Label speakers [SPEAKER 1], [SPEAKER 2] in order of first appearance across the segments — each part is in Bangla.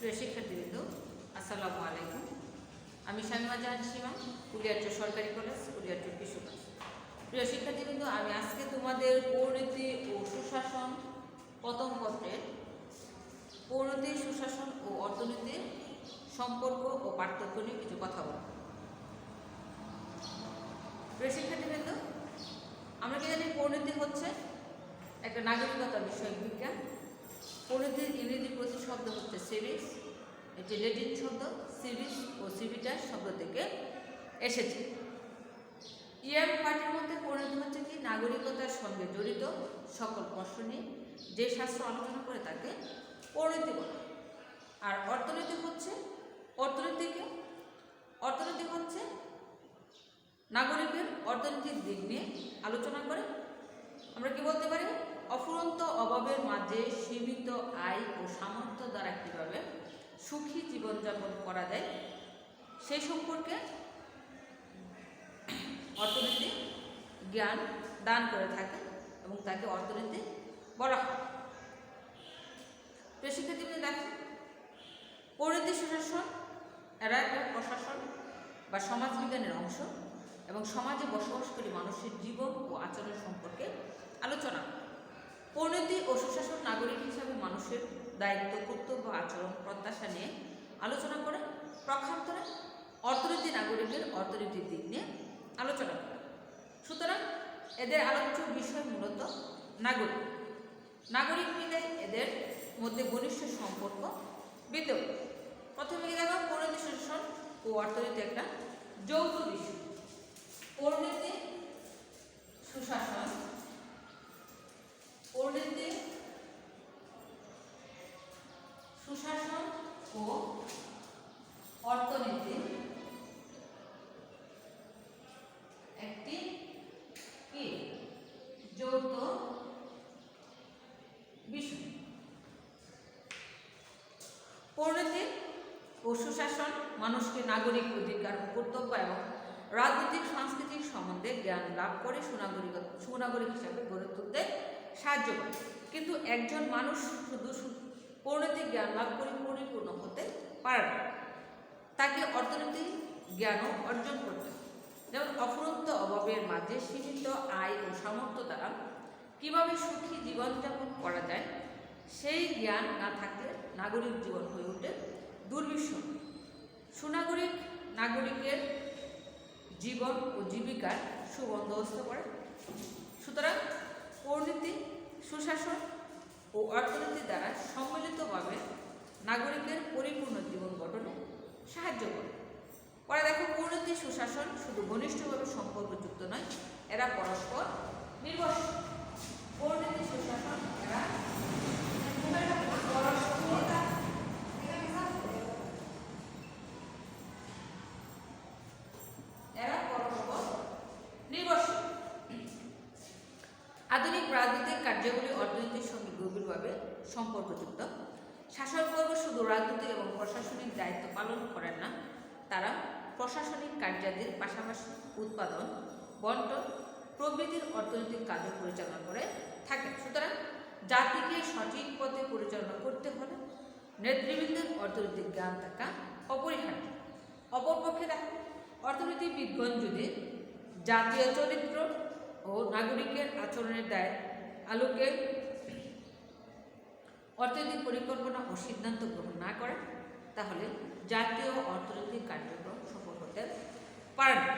[SPEAKER 1] প্রিয় শিক্ষার্থীবৃন্দ, আসসালামু আলাইকুম। আমি শামিমা জাহান সীমা, কুলিয়ারচর সরকারি কলেজ, কুলিয়ারচর কৃষি কলেজ। প্রিয় শিক্ষার্থীবৃন্দ, আমি আজকে তোমাদের পরিণতি ও সুশাসন প্রথম পত্রের পরিণতি, সুশাসন ও অর্থনীতির সম্পর্ক ও পার্থক্য নিয়ে কিছু কথা বলব। প্রিয় শিক্ষার্থীবৃন্দ, আমরা কি জানি পরিণতি হচ্ছে একটা নাগরিকতা বিষয়ক বিজ্ঞান। পরিণতির ইংরেজি প্রতিশব্দ হচ্ছে সিভিক্স। এটি ল্যাটিন শব্দ সিভিক্স ও সিভিটাস শব্দ থেকে এসেছে। ইয়ার পাঠের মধ্যে পরিণতি হচ্ছে কি নাগরিকতার সঙ্গে জড়িত সকল প্রশ্ন নিয়ে যে শাস্ত্র আলোচনা করে তাকে পরিণতি বলে। আর অর্থনীতি হচ্ছে নাগরিকের অর্থনৈতিক দিক নিয়ে আলোচনা করে। আমরা কি বলতে পারি, অফুরন্ত অভাবের মাঝে সীমিত আয় ও সামর্থ্য দ্বারা কীভাবে সুখী জীবনযাপন করা যায় সেই সম্পর্কে অর্থনীতি জ্ঞান দান করে থাকে এবং তাকে অর্থনীতি বলা হয়। তো শিক্ষার্থীদের দেখো, পরিণতি সুশাসন এরা একটা প্রশাসন বা সমাজবিজ্ঞানের অংশ এবং সমাজে বসবাসকারী মানুষের জীবন ও আচরণ সম্পর্কে আলোচনা করে। পরিণতি ও সুশাসন নাগরিক হিসাবে মানুষের দায়িত্ব, কর্তব্য, আচরণ, প্রত্যাশা নিয়ে আলোচনা করে। পক্ষান্তরে অর্থনীতি নাগরিকের অর্থনীতির দিক নিয়ে আলোচনা করে। সুতরাং এদের আলোচ্য বিষয় মূলত নাগরিক মিলে এদের মধ্যে ঘনিষ্ঠ সম্পর্ক বিদ্যমান। প্রথমে দেখো, পরিণতি সুশাসন ও অর্থনীতি একটা যৌথ বিষয়। পরিণতি সুশাসন ও অর্থনীতি একটি কি যৌথ বিষয়। পরিণতি ও সুশাসন মানুষকে নাগরিক অধিকার, কর্তব্য এবং রাজনৈতিক সাংস্কৃতিক সম্বন্ধে জ্ঞান লাভ করে সুনাগরিক হিসাবে গড়ে তুলতে সাহায্য করে। কিন্তু একজন মানুষ শুধু পরিণতি জ্ঞান লাভ করে পরিপূর্ণ হতে পারে না, তাকে অর্থনৈতিক জ্ঞানও অর্জন করতে হবে। যেমন অফুরন্ত অভাবের মাঝে সীমিত আয় ও সামর্থ্য দ্বারা কীভাবে সুখী জীবনযাপন করা যায় সেই জ্ঞান না থাকলে নাগরিক জীবন হয়ে ওঠে দুর্বিষহ। নাগরিকের জীবন ও জীবিকার সুবন্দোবস্ত করে। সুতরাং পরিণতি সুশাসন ও অর্থনীতি দ্বারা সম্মিলিতভাবে নাগরিকের পরিপূর্ণ জীবন গঠনে সাহায্য করে। পরে দেখো, পরিণতি সুশাসন শুধু ঘনিষ্ঠভাবে সম্পর্কযুক্ত নয়, এরা পরস্পর নির্ভরশীল। পরিণতি সুশাসন এরা পরস্পর নির্ভরশীল। আধুনিক রাজনৈতিক কার্যাবলী অর্থনীতির সঙ্গে গভীরভাবে সম্পর্কযুক্ত। শাসকবর্গ শুধু রাজনৈতিক এবং প্রশাসনিক দায়িত্ব পালন করেন না, তারা প্রশাসনিক কার্যাদির পাশাপাশি উৎপাদন, বন্টন প্রভৃতির অর্থনৈতিক কাজও পরিচালনা করে থাকে। সুতরাং জাতিকে সঠিক পথে পরিচালনা করতে হলে নেতৃবৃন্দের অর্থনৈতিক জ্ঞান থাকা অপরিহার্য। অপরপক্ষে দেখো, অর্থনীতিবিদগণ যদি জাতীয় চরিত্র ও নাগরিকের আচরণের আলোকে অর্থনৈতিক পরিকল্পনা ও সিদ্ধান্ত গ্রহণ না করে, তাহলে জাতীয় অর্থনৈতিক কার্যক্রম সফল হতে পারে না।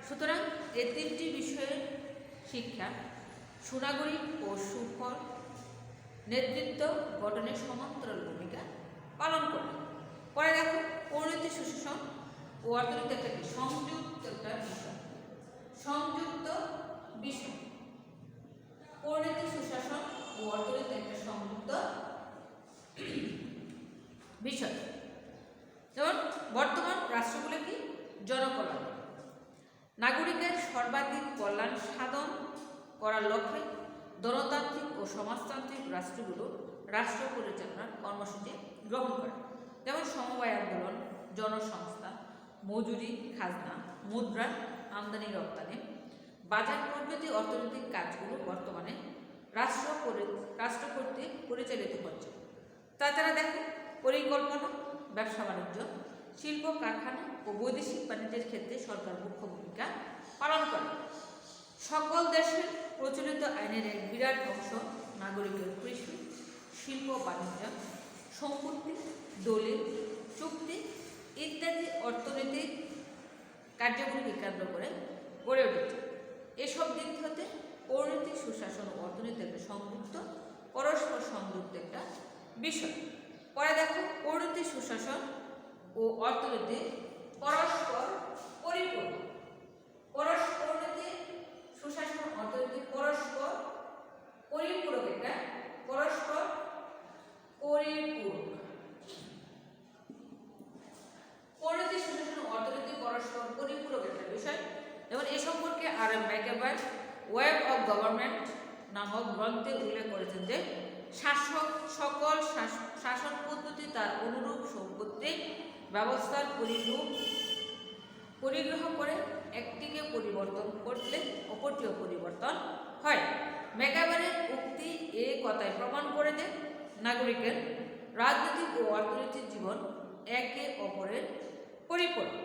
[SPEAKER 1] সুতরাং এই তিনটি বিষয়ের শিক্ষা সুনাগরিক ও সুফল নেতৃত্ব গঠনে সমান্তরাল ভূমিকা পালন করে। পরে দেখো, পরিণতি সুশাসন ও অর্থনীতি একটা সংযুক্ত বিষয়। পরিণতি সুশাসন ও অর্থনীতি একটা সংযুক্ত বিষয়। যেমন বর্তমান রাষ্ট্রগুলো কি জনকল্যাণ, নাগরিকের সর্বাধিক কল্যাণ সাধন করার লক্ষ্যে গণতান্ত্রিক ও সমাজতান্ত্রিক রাষ্ট্রগুলো রাষ্ট্র পরিচালনার কর্মসূচি গ্রহণ করে। যেমন সমবায় আন্দোলন, জনসংস্থা, মজুরি, খাজনা, মুদ্রা, আমদানি রপ্তানি, বাজার প্রভৃতি অর্থনৈতিক কাজগুলো বর্তমানে রাষ্ট্র কর্তৃক পরিচালিত হচ্ছে। তাছাড়া দেখো, পরিকল্পনা ব্যবসা বাণিজ্য, শিল্প কারখানা ও বৈদেশিক বাণিজ্যের ক্ষেত্রে সরকার মুখ্য ভূমিকা পালন করে। সকল দেশের প্রচলিত আইনের এক বিরাট অংশ নাগরিকের কৃষি, শিল্প বাণিজ্য, সম্পত্তি, দলিল, চুক্তি ইত্যাদি অর্থনৈতিক কার্যগুলিকে কেন্দ্র করে গড়ে উঠেছে। এসব দিক হতে পরিণতি, সুশাসন ও অর্থনীতি একটা সংযুক্ত, পরস্পর সংযুক্ত একটা বিষয়। পরে দেখো, পরিণতি, সুশাসন ও অর্থনীতি পরস্পর পরিপূরক। পরিণতি, সুশাসন, অর্থনীতি পরস্পর পরিপূরক, এটা পরস্পর পরিপূরক। পরিণতি, সুশাসন, অর্থনীতি পরস্পর পরিপূরক একটা বিষয়। যেমন এ সম্পর্কে আর.এম. ম্যাকএভার ওয়েব অফ গভর্নমেন্ট নামক গ্রন্থে উল্লেখ করেছেন যে সকল শাসন পদ্ধতি তার অনুরূপ সম্পত্তি ব্যবস্থার পরিগ্রহ করে একটিকে পরিবর্তন করলে অপরটিও পরিবর্তন হয়। ম্যাকএভারের উক্তি এ কথায় প্রমাণ করে যে নাগরিকের রাজনৈতিক ও অর্থনৈতিক জীবন একে অপরের পরিপূরক।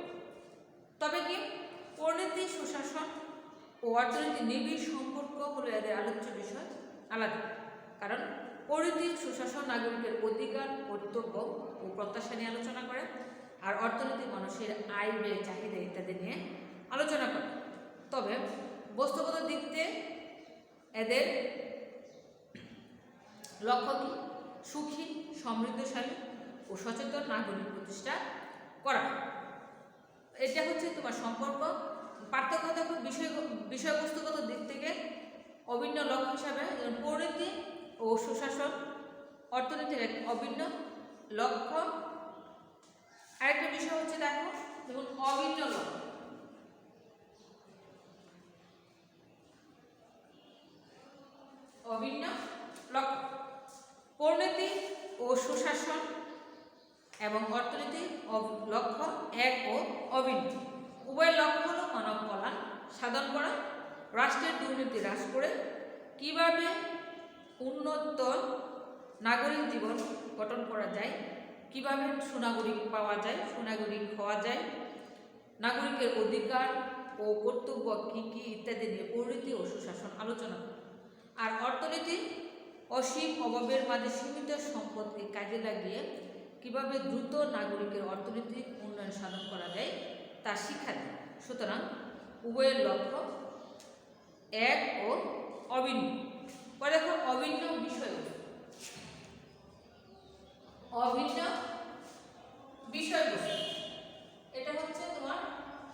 [SPEAKER 1] তবে কি পরিণতি, সুশাসন ও অর্থনীতি নিবিড় সম্পর্ক হলো এদের আলোচ্য বিষয় আলাদা। কারণ পরিণতি, সুশাসন নাগরিকের অধিকার, কর্তব্য ও প্রত্যাশা নিয়ে আলোচনা করে, আর অর্থনীতি মানুষের আয়, ব্যয়, চাহিদা ইত্যাদি নিয়ে আলোচনা করে। তবে বস্তুগত দিক থেকে এদের লক্ষ্য কি? সুখী, সমৃদ্ধশালী ও সচেতন নাগরিক প্রতিষ্ঠা করা। এটা হচ্ছে তোমার সম্পর্ক। পার্থক্য দেখো, বিষয়বস্তুগত দিক থেকে অভিন্ন লক্ষ্য হিসাবে পরিণতি ও সুশাসন অর্থনীতির এক অভিন্ন লক্ষ্য। আরেকটা বিষয় হচ্ছে দেখো, যেমন অভিন্ন লক্ষ্য। অভিন্ন লক্ষ্য, পরিণতি ও সুশাসন এবং অর্থনীতির লক্ষ্য এক ও অভিন্ন। উভয় লক্ষ্য হল মানব কল্যাণ সাধন করা, রাষ্ট্রের দুর্নীতি হ্রাস করে কিভাবে উন্নত নাগরিক জীবন গঠন করা যায়, কিভাবে সুনাগরিক পাওয়া যায়, সুনাগরিক হওয়া যায়, নাগরিকের অধিকার ও কর্তব্য কী কী ইত্যাদি নিয়ে পরিণতি ও সুশাসন আলোচনা করে। আর অর্থনীতি অসীম অভাবের মাঝে সীমিত সম্পদকে কাজে লাগিয়ে কিভাবে দ্রুত নাগরিকের অর্থনৈতিক উন্নয়ন সাধন করা যায় তা শিক্ষা দেয়। সুতরাং উভয়ের লক্ষ্য এক ও অভিন্ন। পরে দেখো অভিন্ন বিষয়বস্তু। অভিন্ন বিষয়বস্তু এটা হচ্ছে তোমার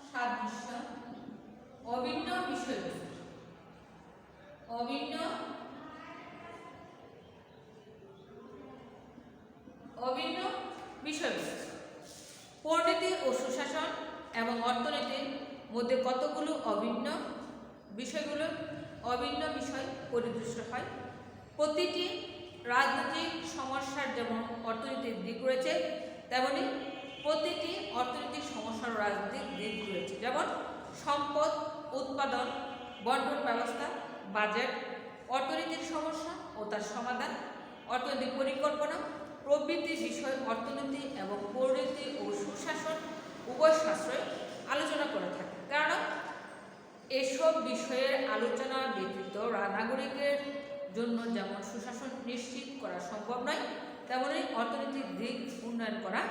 [SPEAKER 1] সাদৃশ্য। অভিন্ন বিষয়বস্তু, অভিন্ন বিষয়বস্তু। পরিণতি ও সুশাসন এবং অর্থনীতির মধ্যে কতগুলো অভিন্ন বিষয় পরিদৃষ্ট হয়। প্রতিটি রাজনৈতিক সমস্যার যেমন অর্থনৈতিক দিক রয়েছে, তেমনি প্রতিটি অর্থনৈতিক সমস্যার রাজনৈতিক দিক রয়েছে। যেমন সম্পদ উৎপাদন, বন্টন ব্যবস্থা, বাজেট, অর্থনৈতিক সমস্যা ও তার সমাধান, অর্থনৈতিক পরিকল্পনা প্রভৃতি বিষয় অর্থনীতি এবং পরিণতি ও সুশাসন উভয় শাস্ত্রে আলোচনা করে থাকে। কারণ এসব বিষয়ের আলোচনা ব্যতীত নাগরিকের জন্য যেমন সুশাসন নিশ্চিত করা সম্ভব নয়, তেমনি অর্থনৈতিক দিক উন্নয়ন করা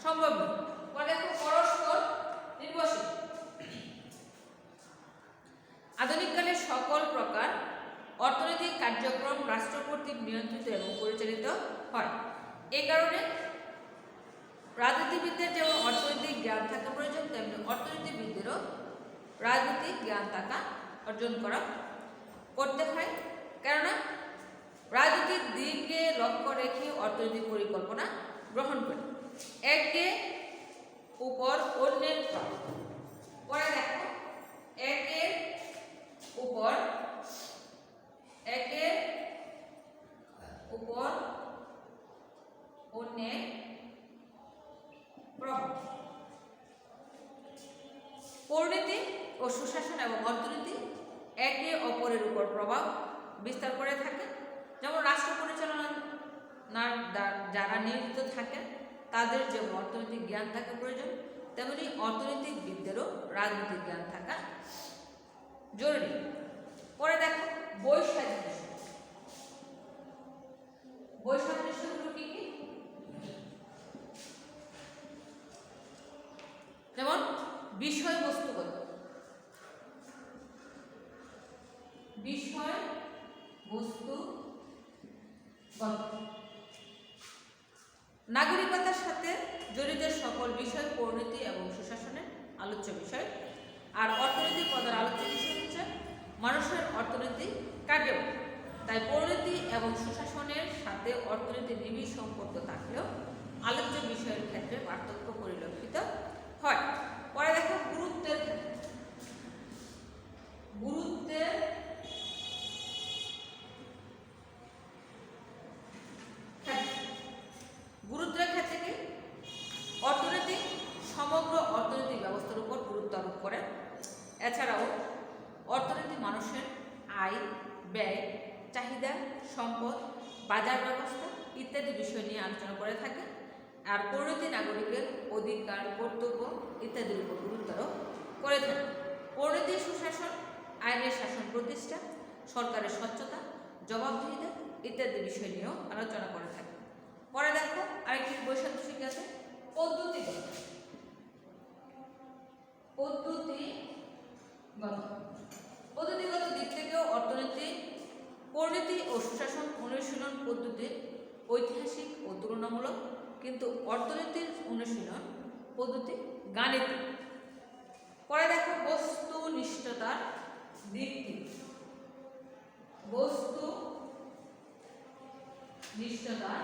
[SPEAKER 1] সম্ভব নয়। ফলে পরস্পর নির্ভরশীল। আধুনিককালে সকল প্রকার অর্থনৈতিক কার্যক্রম রাষ্ট্র কর্তৃক নিয়ন্ত্রিত এবং পরিচালিত হয়। এই কারণে রাজনীতিবিদদের যেমন অর্থনৈতিক জ্ঞান থাকা প্রয়োজন, তেমনি অর্থনীতিবিদদেরও রাজনৈতিক জ্ঞান থাকা অর্জন করতে হয়। কেননা রাজনৈতিক দিকে লক্ষ্য রেখে অর্থনৈতিক পরিকল্পনা গ্রহণ করে একে উপর অন্যের পরে দেখো একের উপর অন্যের প্রভাব। পরিণতি ও সুশাসন এবং অর্থনীতি একে অপরের উপর প্রভাব বিস্তার করে থাকে। যেমন রাষ্ট্র পরিচালনার যারা নিয়োজিত থাকেন তাদের যেমন অর্থনৈতিক জ্ঞান থাকা প্রয়োজন, তেমনি অর্থনীতিবিদদেরও রাজনৈতিক জ্ঞান থাকা জরুরি। পরে দেখো বৈসাদৃশ্য। বৈসাদৃশ্যগুলো কি কি? যেমন বিষয়বস্তুগত, নাগরিকতার সাথে জড়িত সকল বিষয় পরিণতি এবং সুশাসনের আলোচ্য বিষয়। আর অর্থনীতি পদের আলোচ্য বিষয় হচ্ছে মানুষের অর্থনৈতিক কার্যাবলী। তাই পরিণতি এবং সুশাসনের সাথে অর্থনীতির নিবিড় সম্পর্ক থাকলেও আলোচ্য বিষয়ের ক্ষেত্রে পার্থক্য পরিলক্ষিত হয়। পরে দেখো গুরুত্বের ক্ষেত্রে। গুরুত্বের ক্ষেত্রে কি? অর্থনীতি সমগ্র অর্থনৈতিক ব্যবস্থার উপর গুরুত্ব আরোপ করে। এছাড়াও অর্থনীতি মানুষের আয়, ব্যয়, চাহিদা, সম্পদ, বাজার ব্যবস্থা ইত্যাদি বিষয় নিয়ে আলোচনা করে থাকে। আর পরিণতি নাগরিকের অধিকার, কর্তব্য ইত্যাদির উপর গুরুত্ব আরোপ করে থাকে। পরিণতি সুশাসন, আইনের শাসন প্রতিষ্ঠা, সরকারের স্বচ্ছতা, জবাবদিহিতা ইত্যাদি বিষয় নিয়েও আলোচনা করে থাকে। পরে দেখো আরেকটি বৈসাদৃশ্য আছে পদ্ধতিগত। পদ্ধতিগত দিক থেকেও অর্থনীতি পরিণতি ও সুশাসন অনুশীলন পদ্ধতির ঐতিহাসিক ও তুলনামূলক, কিন্তু অর্থনীতির অনুশীলন পদ্ধতি গাণিতিক। পরে দেখো বস্তুনিষ্ঠতার দিক থেকে। বস্তুনিষ্ঠতার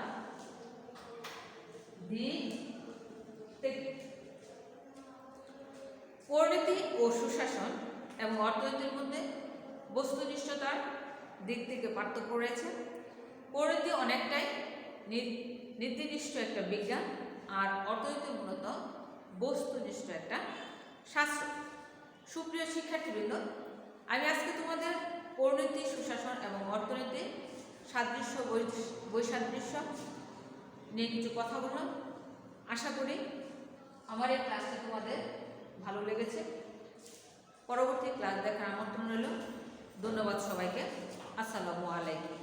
[SPEAKER 1] দিক থেকে পরিণতি ও সুশাসন এবং অর্থনীতির মধ্যে বস্তুনিষ্ঠতার দিক থেকে পার্থক্য রয়েছে। পরিণতি অনেকটাই নীতিনিষ্ঠ একটা বিজ্ঞান, আর অর্থনীতি মূলত বস্তুনিষ্ঠ একটা শাস্ত্র। সুপ্রিয় শিক্ষার্থীবৃন্দ, আমি আজকে তোমাদের পরিণতি, সুশাসন এবং অর্থনীতি সাদৃশ্য, বৈসাদৃশ্য নিয়ে কিছু কথা বললাম। আশা করি আমার এই ক্লাসটা তোমাদের ভালো লেগেছে। পরবর্তী ক্লাস দেখার আমন্ত্রণ রইল। ধন্যবাদ সবাইকে। আসসালামু আলাইকুম।